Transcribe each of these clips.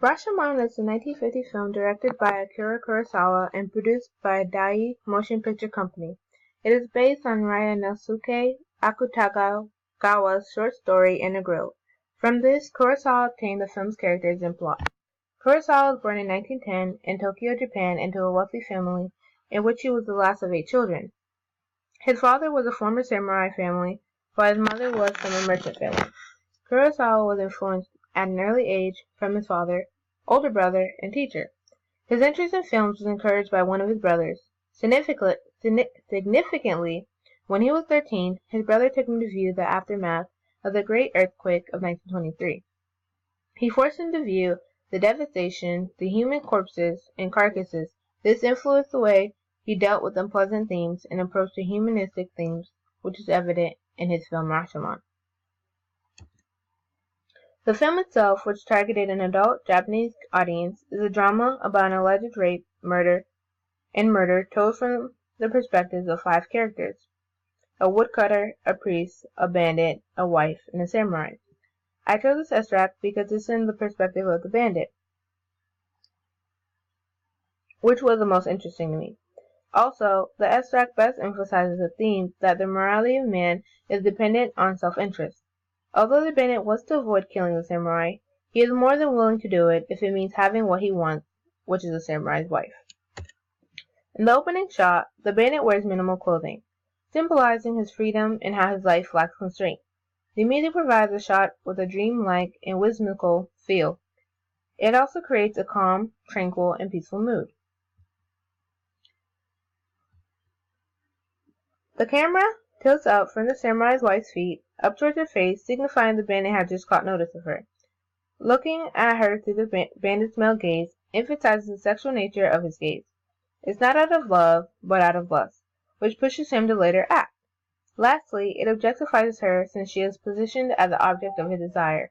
Rashomon is a 1950 film directed by Akira Kurosawa and produced by Dai Motion Picture Company. It is based on Ryanosuke Akutagawa's short story Integral. From this, Kurosawa obtained the film's characters and plot. Kurosawa was born in 1910 in Tokyo, Japan, into a wealthy family in which he was the last of 8 children. His father was a former samurai family, while his mother was from a merchant family. Kurosawa was influenced at an early age from his father, older brother, and teacher. His interest in films was encouraged by one of his brothers. Significantly, when he was 13, his brother took him to view the aftermath of the Great Earthquake of 1923. He forced him to view the devastation, the human corpses and carcasses. This influenced the way he dealt with unpleasant themes and approached the humanistic themes, which is evident in his film Rashomon. The film itself, which targeted an adult Japanese audience, is a drama about an alleged rape, murder told from the perspectives of 5 characters: a woodcutter, a priest, a bandit, a wife, and a samurai. I chose this extract because it's in the perspective of the bandit, which was the most interesting to me. Also, the extract best emphasizes the theme that the morality of man is dependent on self-interest. Although the bandit wants to avoid killing the samurai, he is more than willing to do it if it means having what he wants, which is a samurai's wife. In the opening shot, the bandit wears minimal clothing, symbolizing his freedom and how his life lacks constraint. The music provides the shot with a dream-like and whimsical feel. It also creates a calm, tranquil, and peaceful mood. The camera tilts up from the samurai's wife's feet up towards her face, signifying the bandit had just caught notice of her. Looking at her through the bandit's male gaze emphasizes the sexual nature of his gaze. It's not out of love, but out of lust, which pushes him to later act. Lastly, it objectifies her since she is positioned as the object of his desire.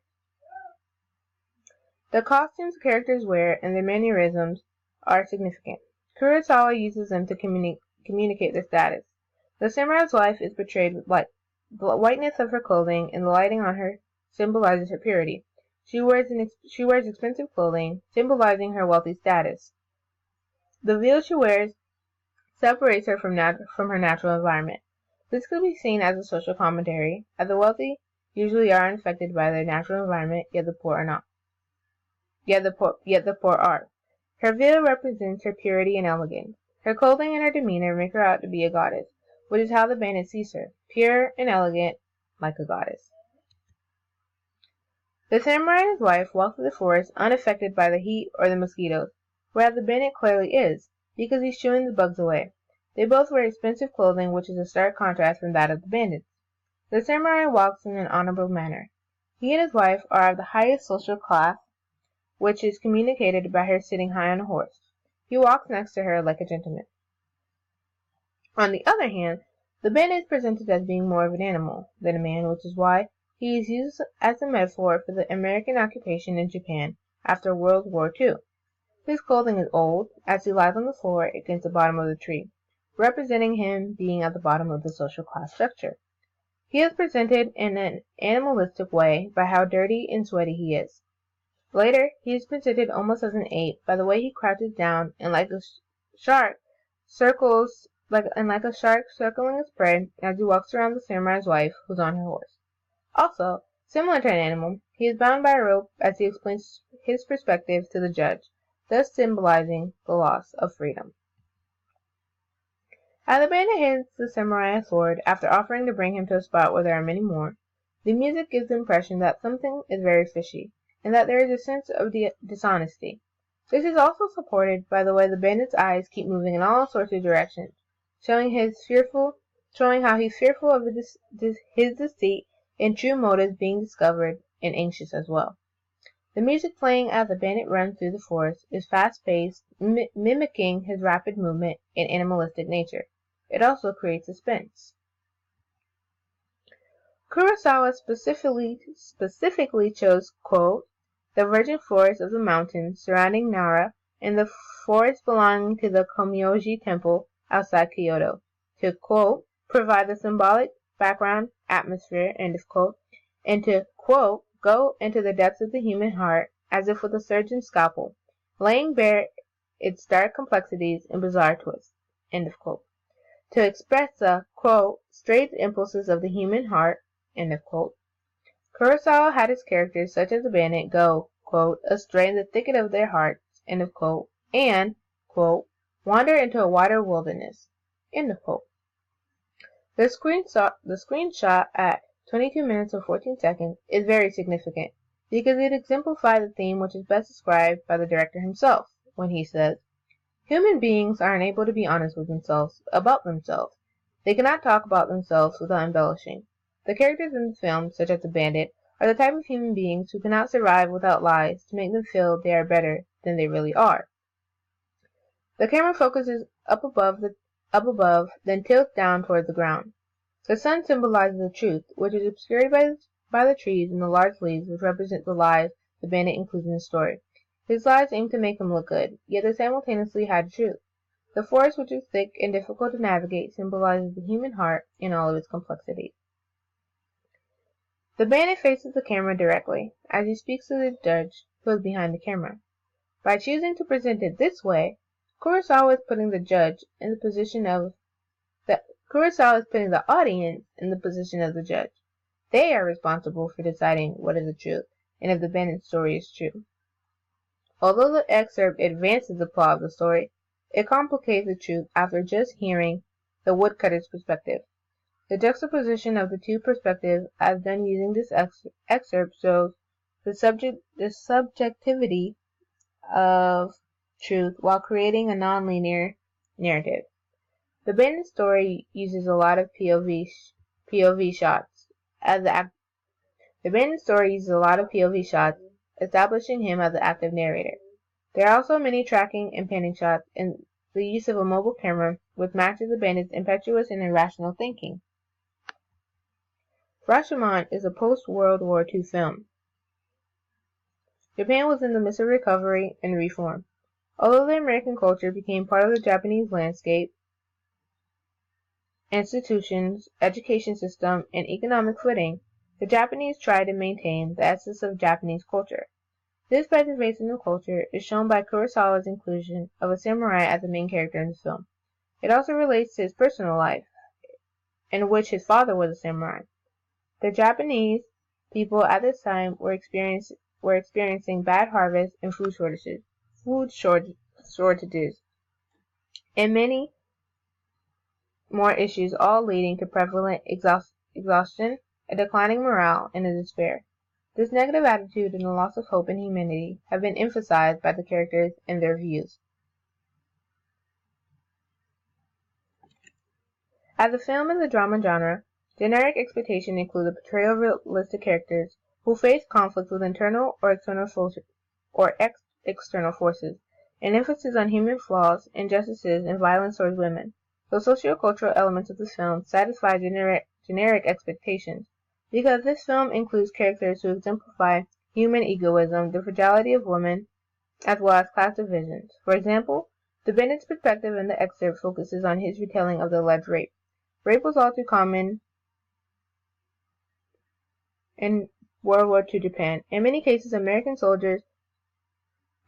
The costumes characters wear and their mannerisms are significant. Kurosawa uses them to communicate their status. The samurai's wife is portrayed with light. The whiteness of her clothing and the lighting on her symbolizes her purity. She wears expensive clothing, symbolizing her wealthy status. The veil she wears separates her from her natural environment. This could be seen as a social commentary, as the wealthy usually are unaffected by their natural environment, yet the poor are not. Yet the poor are. Her veil represents her purity and elegance. Her clothing and her demeanor make her out to be a goddess, which is how the bandit sees her, pure and elegant, like a goddess. The samurai and his wife walk through the forest unaffected by the heat or the mosquitoes, whereas the bandit clearly is, because he's shooing the bugs away. They both wear expensive clothing, which is a stark contrast from that of the bandits. The samurai walks in an honorable manner. He and his wife are of the highest social class, which is communicated by her sitting high on a horse. He walks next to her like a gentleman. On the other hand, the bandit is presented as being more of an animal than a man, which is why he is used as a metaphor for the American occupation in Japan after World War II. His clothing is old, as he lies on the floor against the bottom of the tree, representing him being at the bottom of the social class structure. He is presented in an animalistic way by how dirty and sweaty he is. Later, he is presented almost as an ape by the way he crouches down and like a shark circling his prey as he walks around the samurai's wife, who's on her horse. Also, similar to an animal, he is bound by a rope as he explains his perspective to the judge, thus symbolizing the loss of freedom. As the bandit hands the samurai a sword after offering to bring him to a spot where there are many more, the music gives the impression that something is very fishy, and that there is a sense of dishonesty. This is also supported by the way the bandit's eyes keep moving in all sorts of directions, showing how he's fearful of his deceit and true motives being discovered, and anxious as well. The music playing as the bandit runs through the forest is fast-paced, mimicking his rapid movement and animalistic nature. It also creates suspense. Kurosawa specifically chose, quote, the virgin forest of the mountains surrounding Nara and the forest belonging to the Komyoji temple outside Kyoto to, quote, provide the symbolic background atmosphere, end of quote, and to, quote, go into the depths of the human heart as if with a surgeon's scalpel, laying bare its dark complexities and bizarre twists. End of quote. To express the, quote, straight impulses of the human heart, end of quote. Kurosawa had his characters, such as the bandit, go, quote, astray in the thicket of their hearts, end of quote, and, quote, wander into a wider wilderness, end of quote. The screenshot at 22 minutes and 14 seconds is very significant because it exemplifies the theme which is best described by the director himself when he says, human beings are unable to be honest with themselves about themselves. They cannot talk about themselves without embellishing. The characters in the film, such as the bandit, are the type of human beings who cannot survive without lies to make them feel they are better than they really are. The camera focuses up above, then tilts down toward the ground. The sun symbolizes the truth, which is obscured by the trees and the large leaves which represent the lies the bandit includes in his story. His lies aim to make him look good, yet they simultaneously hide the truth. The forest, which is thick and difficult to navigate, symbolizes the human heart in all of its complexities. The bandit faces the camera directly, as he speaks to the judge who is behind the camera. By choosing to present it this way, Kurosawa is putting the audience in the position of the judge. They are responsible for deciding what is the truth, and if the bandit's story is true. Although the excerpt advances the plot of the story, it complicates the truth after just hearing the woodcutter's perspective. The juxtaposition of the two perspectives, as done using this excerpt, shows the subjectivity of truth while creating a non-linear narrative. The bandit story uses a lot of POV shots, establishing him as the active narrator. There are also many tracking and panning shots and the use of a mobile camera which matches the bandit's impetuous and irrational thinking. Rashomon is a post-World War II film. Japan was in the midst of recovery and reform. Although the American culture became part of the Japanese landscape, institutions, education system, and economic footing, the Japanese tried to maintain the essence of Japanese culture. This preservation of culture is shown by Kurosawa's inclusion of a samurai as the main character in the film. It also relates to his personal life, in which his father was a samurai. The Japanese people at this time were experiencing bad harvests and food shortages, and many more issues, all leading to prevalent exhaustion, a declining morale, and a despair. This negative attitude and the loss of hope in humanity have been emphasized by the characters and their views. As a film in the drama genre, generic expectations include the portrayal of realistic characters who face conflicts with internal or external forces, an emphasis on human flaws, injustices, and violence towards women. The socio-cultural elements of the film satisfy generic expectations, because this film includes characters who exemplify human egoism, the fragility of women, as well as class divisions. For example, the bandit's perspective in the excerpt focuses on his retelling of the alleged rape. Rape was all too common in World War II Japan. In many cases, American soldiers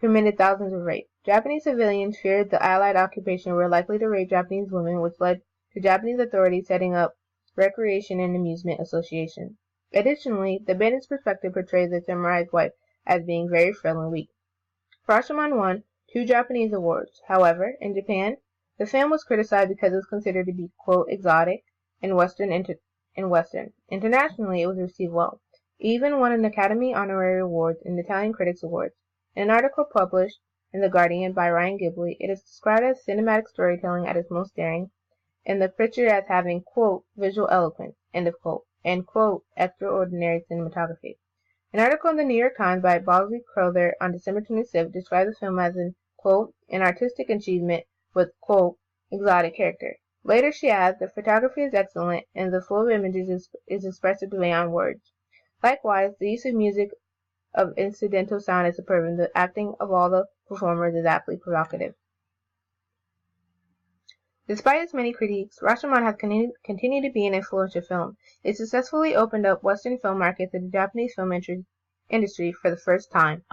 committed thousands of rapes. Japanese civilians feared the Allied occupation were likely to rape Japanese women, which led to Japanese authorities setting up recreation and amusement associations. Additionally, the bandit's perspective portrays the samurai's wife as being very frail and weak. Rashomon won 2 Japanese awards. However, in Japan, the film was criticized because it was considered to be, quote, exotic and Western. Internationally, it was received well. It even won an Academy Honorary Award and Italian Critics Awards. In an article published in The Guardian by Ryan Ghibli, it is described as cinematic storytelling at its most daring, and the picture as having, quote, visual eloquence, end of quote, and, quote, extraordinary cinematography. An article in the New York Times by Bosley Crowther on December 26th described the film as an, quote, an artistic achievement with, quote, exotic character. Later she adds, the photography is excellent and the flow of images is expressive beyond words. Likewise, the use of music of incidental sound is superb and the acting of all the performers is aptly provocative. Despite its many critiques, Rashomon has continued to be an influential film. It successfully opened up Western film markets to the Japanese film industry for the first time.